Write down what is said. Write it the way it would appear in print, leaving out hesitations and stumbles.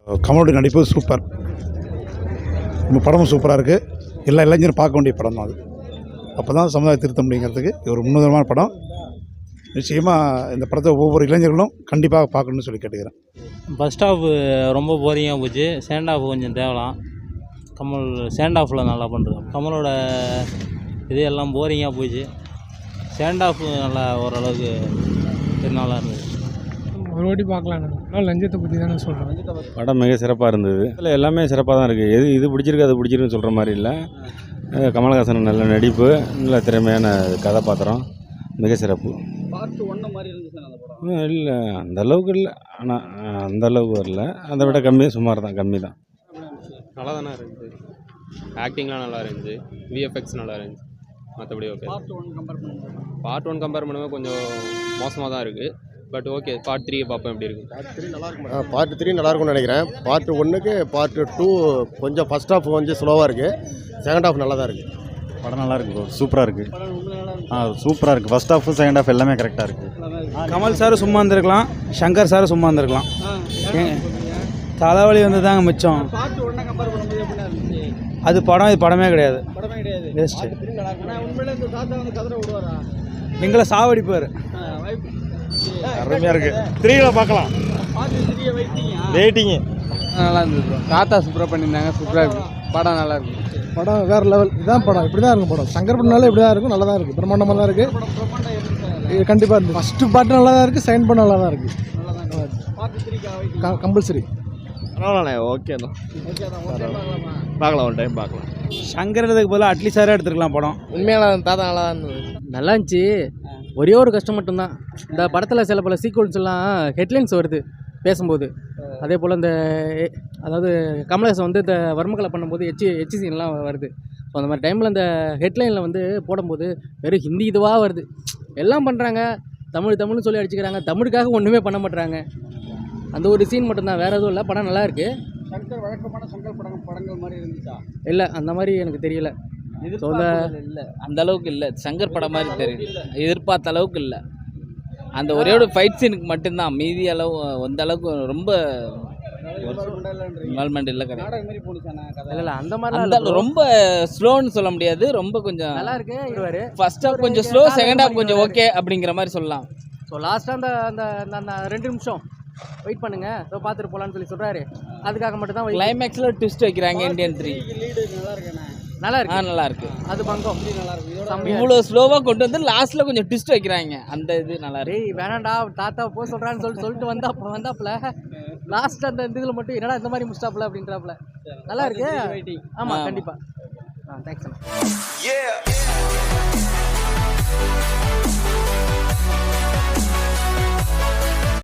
கமலோட நடிப்பு சூப்பர். நம்ம படமும் சூப்பராக இருக்குது. எல்லா இளைஞரும் பார்க்க வேண்டிய படம் தான் அது. அப்போ தான் சமுதாயம் திருத்த முடியுங்கிறதுக்கு ஒரு முன்னுதாரணமான படம். நிச்சயமாக இந்த படத்தை ஒவ்வொரு இளைஞர்களும் கண்டிப்பாக பார்க்கணுன்னு சொல்லி கேட்டுக்கிறேன். ஃபஸ்ட் ஹாஃப் ரொம்ப போரிங்காக போச்சு. செகண்ட் ஹாஃப் கொஞ்சம் தேவலாம். கமல் செகண்ட் ஹாஃபில் நல்லா பண்ணுறது. கமலோட இது எல்லாம் போரிங்காக போச்சு. செகண்ட் ஹாஃப் நல்லா ஓரளவுக்கு நல்லா இருந்தது. ஒரு வாட்டி பார்க்கலாம். நான் லஞ்சத்தை பற்றி தானே சொல்கிறேன். படம் மிக சிறப்பாக இருந்தது. இதில் எல்லாமே சிறப்பாக தான் இருக்குது. இது பிடிச்சிருக்கு அது பிடிச்சிருக்குன்னு சொல்கிற மாதிரி இல்லை. கமலஹாசன் நல்ல நடிப்பு, நல்ல திறமையான கதாபாத்திரம், மிக சிறப்பு. இல்லை அந்த அளவுக்கு இல்லை, ஆனால் அந்த அளவுக்கு வரல. அதை விட கம்மி, சுமார் தான், கம்மி தான். நல்லா தானே இருந்துச்சு. ஆக்டிங்லாம் நல்லா இருந்துச்சு. விஎஃப்எக்ஸ் நல்லா இருந்துச்சு. மற்றபடி ஓகே. பார்ட் ஒன் கம்பேர் பண்ணும்போது கொஞ்சம் மோசமாக தான் இருக்குது. பட் ஓகே, பார்ட் 3 பார்ப்போம் எப்படி இருக்குது. பார்ட் 3 நல்லாயிருக்கும்னு நினைக்கிறேன். பார்ட் 1க்கு பார்ட் 2 கொஞ்சம் ஃபஸ்ட் ஹாஃப் கொஞ்சம் ஸ்லோவாக இருக்குது. செகண்ட் ஹாஃப் நல்லா தான் இருக்குது. படம் நல்லா இருக்குது, சூப்பராக இருக்குது. சூப்பராக இருக்குது. ஃபஸ்ட் ஹாஃப் செகண்ட் ஹாஃப் எல்லாமே கரெக்டாக இருக்குது. கமல் சார் சும்மா இருந்திருக்கலாம், சங்கர் சார் சும்மா இருந்திருக்கலாம். தலைவலி வந்து தாங்க மிச்சம். அது படம், இது படமே கிடையாது. வேஸ்ட்டு. எங்களை சாவடிப்பார். அருமையாக இருக்குது. 3ல பார்க்கலாம். வெயிட்டிங்கு நல்லா இருந்தது. தாத்தா சூப்பராக பண்ணியிருந்தாங்க. சூப்பராக இருக்குது. படம் நல்லா இருக்குது. படம் வேறு லெவல். இதுதான் படம், இப்படி தான் இருக்கும் படம். சங்கர் பண்ணாலும் இப்படி தான் இருக்கும். நல்லா தான் இருக்குது. பிரம்மாண்டமாக தான் இருக்குது. இது கண்டிப்பாக இருக்குது. ஃபஸ்ட்டு பாட்டு நல்லா தான் இருக்குது. செகண்ட் பாட்டு நல்லா தான் இருக்குது. கம்பல்சரி. பரவாயில்ல, ஓகே தான். பார்க்கலாம், ஒரு டைம் பார்க்கலாம். சங்கர் எடுத்ததுக்கு பதிலாக அட்லி சாரே எடுத்துருக்கலாம் படம். உண்மையாக தாத்தா நல்லா தான் இருந்தது. நல்லா இருந்துச்சு. ஒரே ஒரு கஷ்டம் மட்டும்தான், இந்த படத்தில் சில பல சீக்வல்ஸ் எல்லாம் ஹெட்லைன்ஸ் வருது பேசும்போது. அதே போல் இந்த அதாவது கமலஹாசன் வந்து இந்த வர்மக்கலை பண்ணும்போது ஹெச் சீன்லாம் வருது. ஸோ அந்த மாதிரி டைமில் இந்த ஹெட்லைனில் வந்து போடும்போது வெறும் ஹிந்தி இதுவாக வருது. எல்லாம் பண்ணுறாங்க, தமிழ்னு சொல்லி அடிச்சுக்கிறாங்க. தமிழுக்காக ஒன்றுமே பண்ண மாட்டுறாங்க. அந்த ஒரு சீன் மட்டும்தான், வேறு எதுவும் இல்லை. படம் நல்லா இருக்குது. சங்கர் வழக்கமான சங்கர் படங்கள் மாதிரி இருந்துச்சா? இல்லை, அந்த மாதிரி எனக்கு தெரியல. இல்லை, அந்த அளவுக்கு இல்லை. சங்கர் படம் மாதிரி தெரியல. எதிர்பார்த்த அளவுக்கு இல்லை. அந்த ஒரே ஒரு ஃபைட் சீனுக்கு மட்டும்தான். மீதி அளவு அந்த அளவுக்கு ரொம்ப இன்வால்மெண்ட் இல்லை. இல்லை, அந்த மாதிரி ரொம்ப ஸ்லோன்னு சொல்ல முடியாது. ரொம்ப கொஞ்சம் நல்லா இருக்கு. இதுவாரு ஃபர்ஸ்ட் ஹாஃப் கொஞ்சம் ஸ்லோ, செகண்ட் ஹாஃப் கொஞ்சம் ஓகே அப்படிங்கிற மாதிரி சொல்லலாம். ஸோ லாஸ்ட்டாக அந்த அந்த 2 நிமிஷம் வெயிட் பண்ணுங்க, ஸோ பார்த்துட்டு போகலான்னு சொல்லி சொல்கிறாரு. அதுக்காக மட்டும் தான் கிளைமேக்ஸில் ட்விஸ்ட் வைக்கிறாங்க. இந்தியன் 3 நல்லா இருக்கு. அது பங்கம் இவ்வளோ ஸ்லோவாக கொண்டு வந்து லாஸ்ட்டில் கொஞ்சம் ட்விஸ்ட் வைக்கிறாங்க. அந்த இது நல்லா இருக்கு. வேணாண்டா தாத்தா போக சொல்கிறான்னு சொல்லிட்டு வந்தாப்புல லாஸ்ட் அந்த இதில் மட்டும் என்னடா இந்த மாதிரி முஸ்டாப்பில் அப்படின்றாப்புல நல்லா இருக்கு. ஆமாம், கண்டிப்பாக. தேங்க்ஸ்.